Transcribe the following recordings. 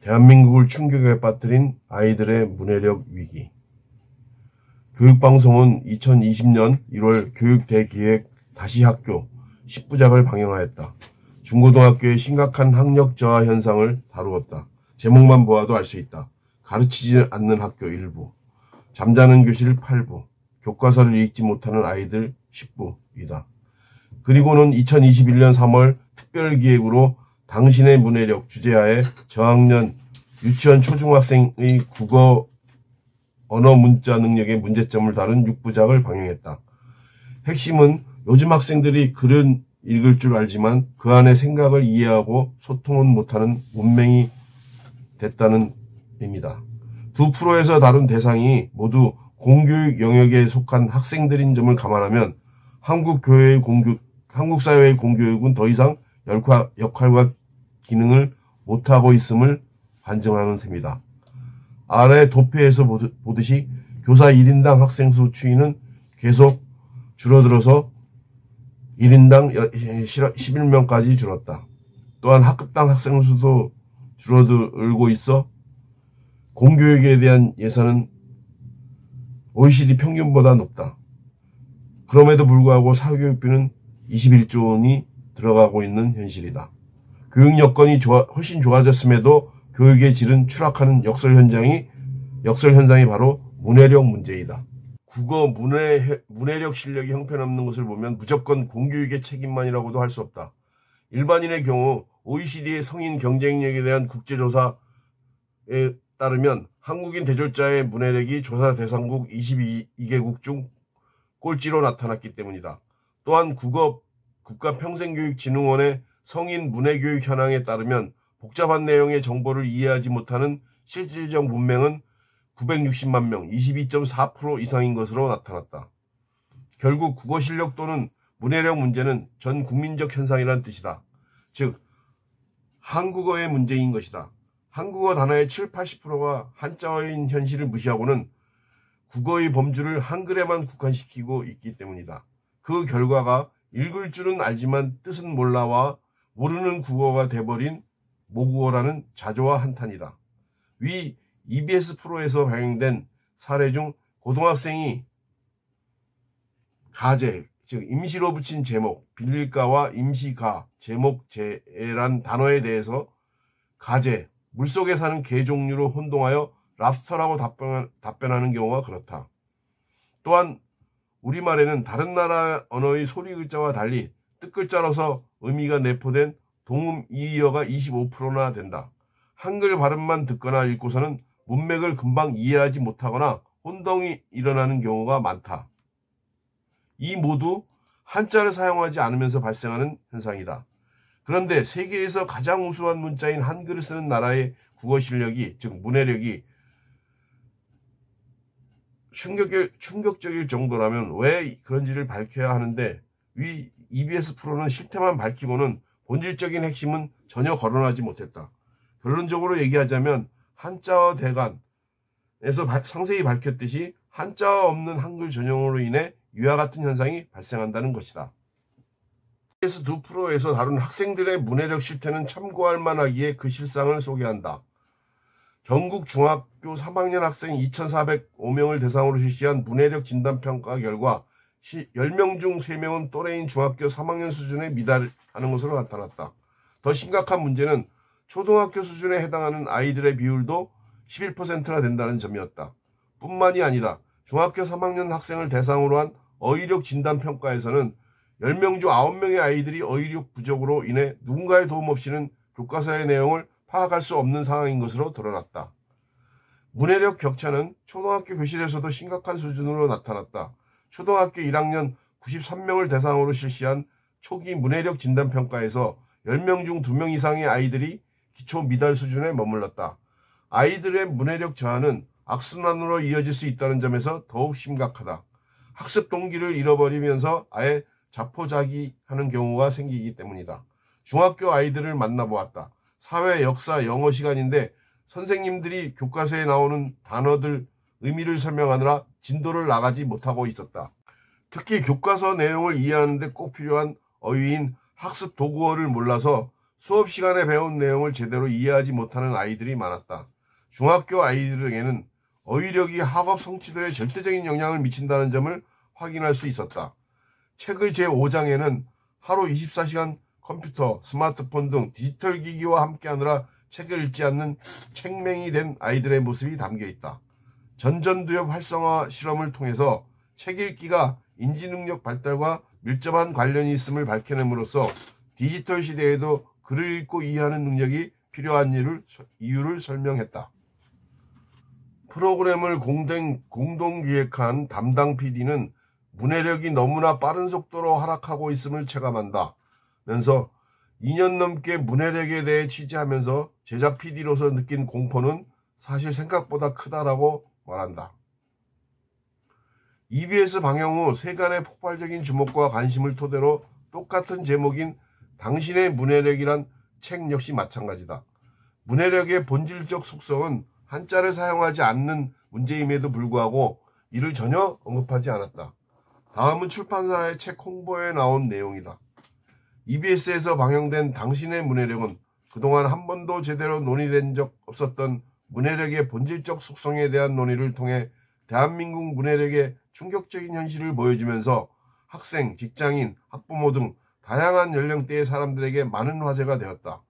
대한민국을 충격에 빠뜨린 아이들의 문해력 위기. 교육방송은 2020년 1월 교육대기획 다시 학교 10부작을 방영하였다. 중고등학교의 심각한 학력 저하 현상을 다루었다. 제목만 보아도 알 수 있다. 가르치지 않는 학교 1부, 잠자는 교실 8부, 교과서를 읽지 못하는 아이들 10부이다. 그리고는 2021년 3월 특별기획으로 당신의 문해력 주제하에 저학년 유치원 초중학생의 국어 언어 문자 능력의 문제점을 다룬 6부작을 방영했다. 핵심은 요즘 학생들이 글은 읽을 줄 알지만 그 안에 생각을 이해하고 소통은 못하는 문맹이 됐다는 입니다. 두 프로에서 다룬 대상이 모두 공교육 영역에 속한 학생들인 점을 감안하면 한국 사회의 공교육은 더 이상 역할과 기능을 못하고 있음을 반증하는 셈이다. 아래 도표에서 보듯이 교사 1인당 학생 수 추이는 계속 줄어들어서 1인당 11명까지 줄었다. 또한 학급당 학생 수도 줄어들고 있어 공교육에 대한 예산은 OECD 평균보다 높다. 그럼에도 불구하고 사교육비는 21조 원이 들어가고 있는 현실이다. 교육 여건이 훨씬 좋아졌음에도 교육의 질은 추락하는 역설 현상이 바로 문해력 문제이다. 국어 문해력 실력이 형편없는 것을 보면 무조건 공교육의 책임만이라고도 할 수 없다. 일반인의 경우 OECD의 성인 경쟁력에 대한 국제조사에 따르면 한국인 대졸자의 문해력이 조사 대상국 22개국 중 꼴찌로 나타났기 때문이다. 또한 국가평생교육진흥원의 성인 문해교육 현황에 따르면 복잡한 내용의 정보를 이해하지 못하는 실질적 문맹은 960만 명, 22.4% 이상인 것으로 나타났다. 결국 국어 실력 또는 문해력 문제는 전 국민적 현상이란 뜻이다. 즉, 한국어의 문제인 것이다. 한국어 단어의 70~80%가 한자어인 현실을 무시하고는 국어의 범주를 한글에만 국한시키고 있기 때문이다. 그 결과가 읽을 줄은 알지만 뜻은 몰라와 모르는 국어가 돼버린 모국어라는 자조와 한탄이다. 위 EBS 프로에서 방영된 사례 중 고등학생이 가제, 즉 임시로 붙인 제목, 빌릴가와 임시가, 제목, 제란 단어에 대해서 가제, 물속에 사는 개 종류로 혼동하여 랍스터라고 답변하는 경우가 그렇다. 또한 우리말에는 다른 나라 언어의 소리 글자와 달리 뜻글자로서 의미가 내포된 동음 이의어가 25%나 된다. 한글 발음만 듣거나 읽고서는 문맥을 금방 이해하지 못하거나 혼동이 일어나는 경우가 많다. 이 모두 한자를 사용하지 않으면서 발생하는 현상이다. 그런데 세계에서 가장 우수한 문자인 한글을 쓰는 나라의 국어 실력이, 즉 문해력이 충격적일 정도라면 왜 그런지를 밝혀야 하는데 위 EBS 프로는 실태만 밝히고는 본질적인 핵심은 전혀 거론하지 못했다. 결론적으로 얘기하자면 한자어 대간에서 상세히 밝혔듯이 한자어 없는 한글 전형으로 인해 위와 같은 현상이 발생한다는 것이다. EBS 2프로에서 다룬 학생들의 문해력 실태는 참고할 만하기에 그 실상을 소개한다. 전국 중학교 3학년 학생 2,405명을 대상으로 실시한 문해력 진단평가 결과 10명 중 3명은 또래인 중학교 3학년 수준에 미달하는 것으로 나타났다. 더 심각한 문제는 초등학교 수준에 해당하는 아이들의 비율도 11%나 된다는 점이었다. 뿐만이 아니다. 중학교 3학년 학생을 대상으로 한 어휘력 진단평가에서는 10명 중 9명의 아이들이 어휘력 부족으로 인해 누군가의 도움 없이는 교과서의 내용을 파악할 수 없는 상황인 것으로 드러났다. 문해력 격차는 초등학교 교실에서도 심각한 수준으로 나타났다. 초등학교 1학년 93명을 대상으로 실시한 초기 문해력 진단평가에서 10명 중 2명 이상의 아이들이 기초 미달 수준에 머물렀다. 아이들의 문해력 저하는 악순환으로 이어질 수 있다는 점에서 더욱 심각하다. 학습 동기를 잃어버리면서 아예 자포자기하는 경우가 생기기 때문이다. 중학교 아이들을 만나보았다. 사회, 역사, 영어 시간인데 선생님들이 교과서에 나오는 단어들 의미를 설명하느라 진도를 나가지 못하고 있었다. 특히 교과서 내용을 이해하는 데 꼭 필요한 어휘인 학습 도구어를 몰라서 수업 시간에 배운 내용을 제대로 이해하지 못하는 아이들이 많았다. 중학교 아이들에게는 어휘력이 학업 성취도에 절대적인 영향을 미친다는 점을 확인할 수 있었다. 책의 제5장에는 하루 24시간 컴퓨터, 스마트폰 등 디지털 기기와 함께하느라 책을 읽지 않는 책맹이 된 아이들의 모습이 담겨 있다. 전전두엽 활성화 실험을 통해서 책 읽기가 인지능력 발달과 밀접한 관련이 있음을 밝혀냄으로써 디지털 시대에도 글을 읽고 이해하는 능력이 필요한 이유를 설명했다. 프로그램을 공동 기획한 담당 PD는 문해력이 너무나 빠른 속도로 하락하고 있음을 체감한다. 면서 2년 넘게 문해력에 대해 취재하면서 제작 PD로서 느낀 공포는 사실 생각보다 크다라고 말한다. EBS 방영 후 세간의 폭발적인 주목과 관심을 토대로 똑같은 제목인 당신의 문해력이란 책 역시 마찬가지다. 문해력의 본질적 속성은 한자를 사용하지 않는 문제임에도 불구하고 이를 전혀 언급하지 않았다. 다음은 출판사의 책 홍보에 나온 내용이다. EBS에서 방영된 당신의 문해력은 그동안 한 번도 제대로 논의된 적 없었던 문해력의 본질적 속성에 대한 논의를 통해 대한민국 문해력의 충격적인 현실을 보여주면서 학생, 직장인, 학부모 등 다양한 연령대의 사람들에게 많은 화제가 되었다.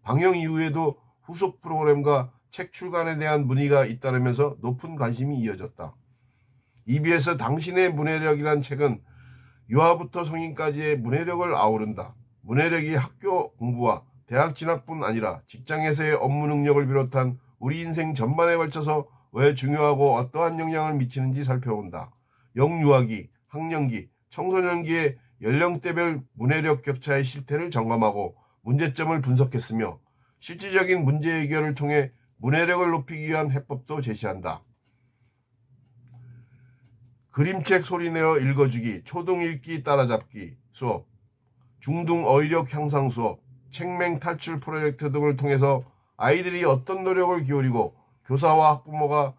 방영 이후에도 후속 프로그램과 책 출간에 대한 문의가 잇따르면서 높은 관심이 이어졌다. EBS 당신의 문해력이란 책은 유아부터 성인까지의 문해력을 아우른다. 문해력이 학교 공부와 대학 진학뿐 아니라 직장에서의 업무 능력을 비롯한 우리 인생 전반에 걸쳐서 왜 중요하고 어떠한 영향을 미치는지 살펴본다. 영유아기, 학령기, 청소년기의 연령대별 문해력 격차의 실태를 점검하고 문제점을 분석했으며 실질적인 문제 해결을 통해 문해력을 높이기 위한 해법도 제시한다. 그림책 소리내어 읽어주기, 초등 읽기 따라잡기 수업, 중등 어휘력 향상 수업, 책맹 탈출 프로젝트 등을 통해서 아이들이 어떤 노력을 기울이고 교사와 학부모가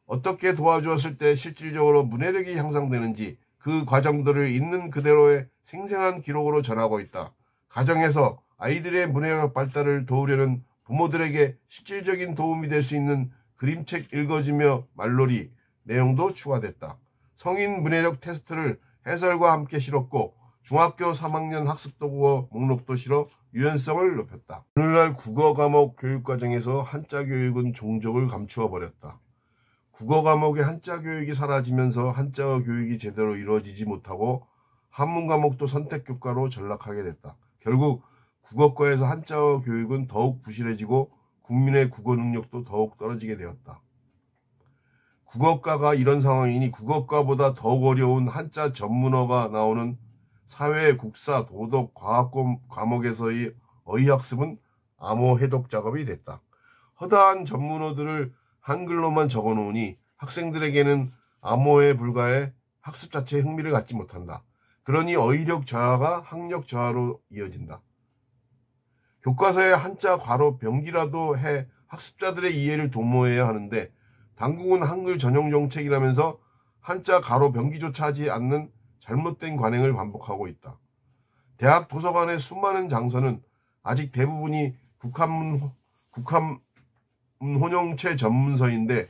어떻게 도와주었을 때 실질적으로 문해력이 향상되는지 그 과정들을 있는 그대로의 생생한 기록으로 전하고 있다. 가정에서 아이들의 문해력 발달을 도우려는 부모들에게 실질적인 도움이 될 수 있는 그림책 읽어주며 말놀이 내용도 추가됐다. 성인 문해력 테스트를 해설과 함께 실었고 중학교 3학년 학습도구어 목록도 실어 유연성을 높였다. 오늘날 국어 과목 교육 과정에서 한자 교육은 종족을 감추어 버렸다. 국어 과목의 한자 교육이 사라지면서 한자어 교육이 제대로 이루어지지 못하고 한문 과목도 선택 교과로 전락하게 됐다. 결국 국어과에서 한자어 교육은 더욱 부실해지고 국민의 국어 능력도 더욱 떨어지게 되었다. 국어과가 이런 상황이니 국어과보다 더욱 어려운 한자 전문어가 나오는 사회, 국사, 도덕, 과학 과목에서의 어휘학습은 암호 해독 작업이 됐다. 허다한 전문어들을 한글로만 적어놓으니 학생들에게는 암호에 불과해 학습 자체에 흥미를 갖지 못한다. 그러니 어휘력 저하가 학력 저하로 이어진다. 교과서에 한자 괄호 병기라도 해 학습자들의 이해를 도모해야 하는데 당국은 한글 전용 정책이라면서 한자 가로 병기조차 하지 않는 잘못된 관행을 반복하고 있다. 대학 도서관의 수많은 장소는 아직 대부분이 국한문 혼용체 전문서인데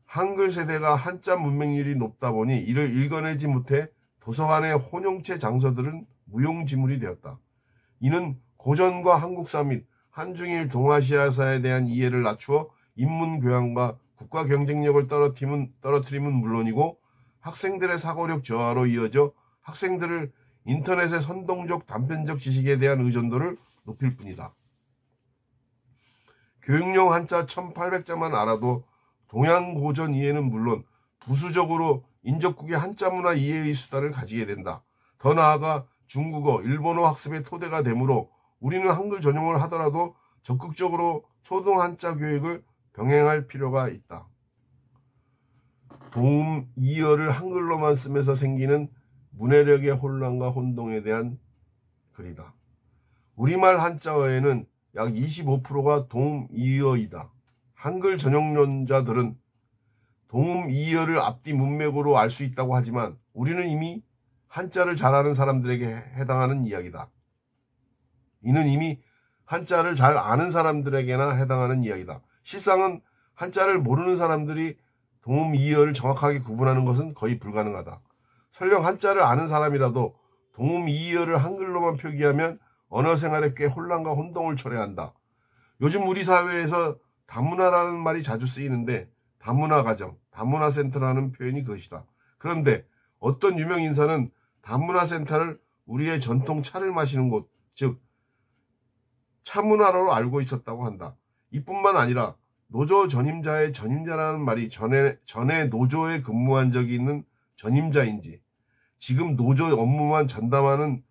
한글 세대가 한자 문맹률이 높다 보니 이를 읽어내지 못해 도서관의 혼용체 장소들은 무용지물이 되었다. 이는 고전과 한국사 및 한중일 동아시아사에 대한 이해를 낮추어 인문교양과 국가 경쟁력을 떨어뜨림은 물론이고 학생들의 사고력 저하로 이어져 학생들을 인터넷의 선동적 단편적 지식에 대한 의존도를 높일 뿐이다. 교육용 한자 1800자만 알아도 동양 고전 이해는 물론 부수적으로 인접국의 한자 문화 이해의 수단을 가지게 된다. 더 나아가 중국어, 일본어 학습의 토대가 되므로 우리는 한글 전용을 하더라도 적극적으로 초등 한자 교육을 병행할 필요가 있다. 도움 이어를 한글로만 쓰면서 생기는 문해력의 혼란과 혼동에 대한 글이다. 우리말 한자어에는 약 25%가 도움 이어이다. 한글 전용론자들은 도움 이어를 앞뒤 문맥으로 알 수 있다고 하지만 우리는 이미 한자를 잘하는 사람들에게 해당하는 이야기다. 이는 이미 한자를 잘 아는 사람들에게나 해당하는 이야기다. 실상은 한자를 모르는 사람들이 동음이의어를 정확하게 구분하는 것은 거의 불가능하다. 설령 한자를 아는 사람이라도 동음이의어를 한글로만 표기하면 언어 생활에 꽤 혼란과 혼동을 초래한다. 요즘 우리 사회에서 다문화라는 말이 자주 쓰이는데 다문화가정, 다문화센터라는 표현이 그것이다. 그런데 어떤 유명인사는 다문화센터를 우리의 전통 차를 마시는 곳, 즉 차문화로 알고 있었다고 한다. 이뿐만 아니라 노조 전임자의 전임자라는 말이 전에 노조에 근무한 적이 있는 전임자인지 지금 노조 업무만 전담하는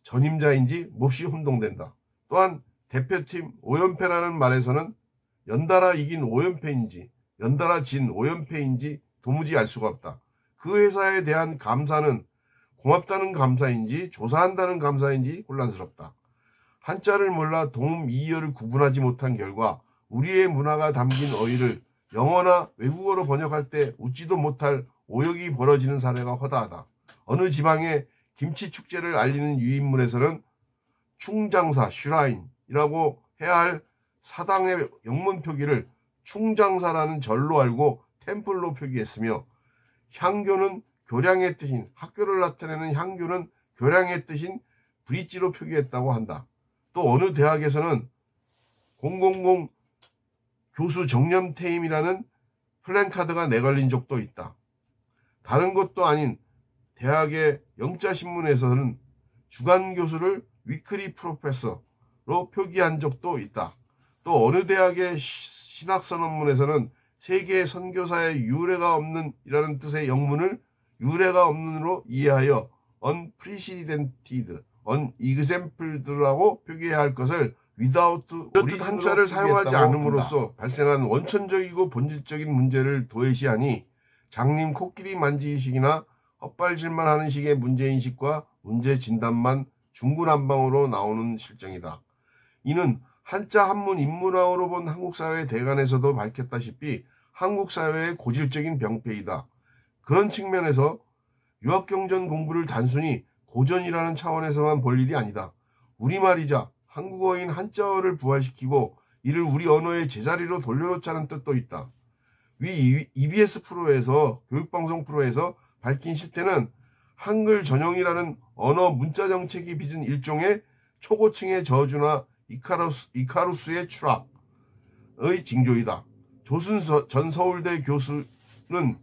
전임자인지 몹시 혼동된다. 또한 대표팀 오연패라는 말에서는 연달아 이긴 오연패인지 연달아 진 오연패인지 도무지 알 수가 없다. 그 회사에 대한 감사는 고맙다는 감사인지 조사한다는 감사인지 혼란스럽다. 한자를 몰라 동음이의어를 구분하지 못한 결과 우리의 문화가 담긴 어휘를 영어나 외국어로 번역할 때 웃지도 못할 오역이 벌어지는 사례가 허다하다. 어느 지방의 김치 축제를 알리는 유인물에서는 충장사, 슈라인이라고 해야 할 사당의 영문 표기를 충장사라는 절로 알고 템플로 표기했으며 향교는 교량의 뜻인 학교를 나타내는 향교는 교량의 뜻인 브릿지로 표기했다고 한다. 또 어느 대학에서는 000 교수 정념퇴임이라는 플랜카드가 내걸린 적도 있다. 다른 것도 아닌 대학의 영자신문에서는 주간 교수를 위크리 프로페서로 표기한 적도 있다. 또 어느 대학의 신학선언문에서는 세계 선교사의 유례가 없는 이라는 뜻의 영문을 유례가 없는으로 이해하여 unprecedented, unexampled라고 표기해야 할 것을 without 한자를 사용하지 않음으로써 발생한 원천적이고 본질적인 문제를 도외시하니 장님 코끼리 만지기식이나 헛발질만 하는 식의 문제인식과 문제 진단만 중구난방으로 나오는 실정이다. 이는 한자 한문 인문학으로 본 한국사회 대간에서도 밝혔다시피 한국사회의 고질적인 병폐이다. 그런 측면에서 유학경전 공부를 단순히 고전이라는 차원에서만 볼 일이 아니다. 우리말이자 한국어인 한자어를 부활시키고 이를 우리 언어의 제자리로 돌려놓자는 뜻도 있다. 위 EBS 프로에서 교육방송 프로에서 밝힌 실태는 한글 전용이라는 언어 문자 정책이 빚은 일종의 초고층의 저주나 이카루스의 추락의 징조이다. 조순 전 서울대 교수는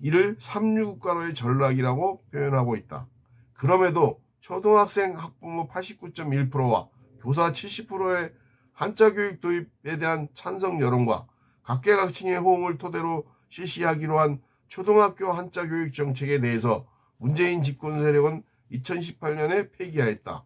이를 삼류국가로의 전락이라고 표현하고 있다. 그럼에도 초등학생 학부모 89.1%와 교사 70%의 한자 교육 도입에 대한 찬성 여론과 각계각층의 호응을 토대로 실시하기로 한 초등학교 한자 교육 정책에 대해서 문재인 집권 세력은 2018년에 폐기하였다.